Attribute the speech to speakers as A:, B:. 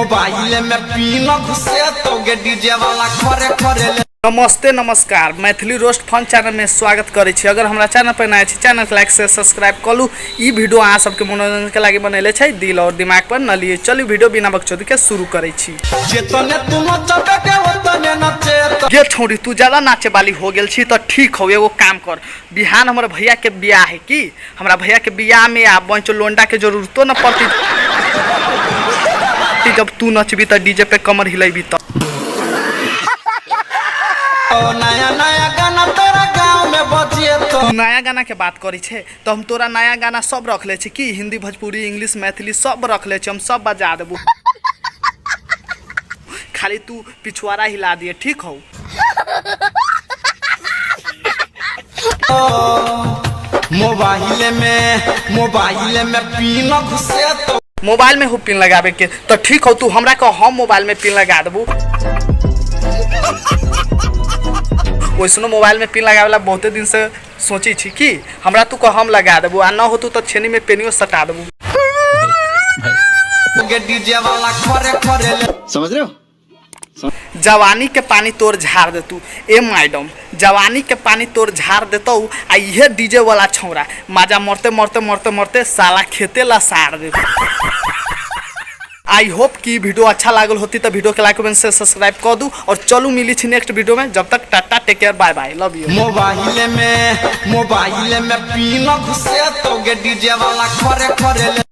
A: Mobile में पीना घुसे तो गे डीजे वाला खरे खरे।
B: नमस्ते नमस्कार, मैथिली रोस्ट फन चैनल में स्वागत करे छी। अगर हमारा चैनल पर नया छी, चैनल के लाइक से सब्सक्राइब करू। ई वीडियो अहाँ सबके मनोरंजन के लागी बनैले छै, दिल और दिमाग पर न लिए। चलू वीडियो बिना बकचोदी के शुरू करे छी।
A: जेतने तू नचबे के ओतने नचे तो
B: गे छोड़ी, तू ज्यादा नाचे वाली हो गेल छी तो ठीक हो। एगो काम कर, बिहान हमारे भैया के बियाह है कि हमारा भैया के बियाह में आ बंचो लोंडा के जरूरतो न पड़ती। जब तू नचबी तो डीजे पे कमर हिलेबी तो
A: नया नया गाना तोरा गांव में बजिए तो
B: नया गाना के बात करी छे तो हम तोरा नया गाना सब रख ले छी कि हिंदी, भोजपुरी, इंग्लिश, मैथिली सब रख ले छी। हम सब बजा देबू, खाली तू पिछवाड़ा हिला दिए, ठीक हो।
A: मोबाइल में पीना घुसे तो
B: मोबाइल में हो पिन लगावे के तो ठीक हो। तू हमरा कह, हम मोबाइल में पिन लगा देबू। वैसनो मोबाइल में पिन लगावेला बहुते दिन से सोची छी कि हमरा तू कह हम लगा देबू, आ न हो तू तो छेनी में पेनियो सटा देबू।
A: डीजे वाला खरे खरे ले।
C: समझ रहे हो?
B: जवानी के पानी तोर झाड़ देतू ए मैडम, जवानी के पानी तोर झाड़ देतौ। आ इहे डीजे वाला छौरा माजा मरते मरते मरते मरते साला खेते ला साड़ दे। आई होप कि वीडियो अच्छा लागल होती तो वीडियो के लाइक कमेंट से सब्सक्राइब कर दू। और चलू मिली छी नेक्स्ट वीडियो में। जब तक tata, take care, bye bye, love you.
A: Mobile में पीना घुसे तो गे डीजे वाला खरे खरे ले।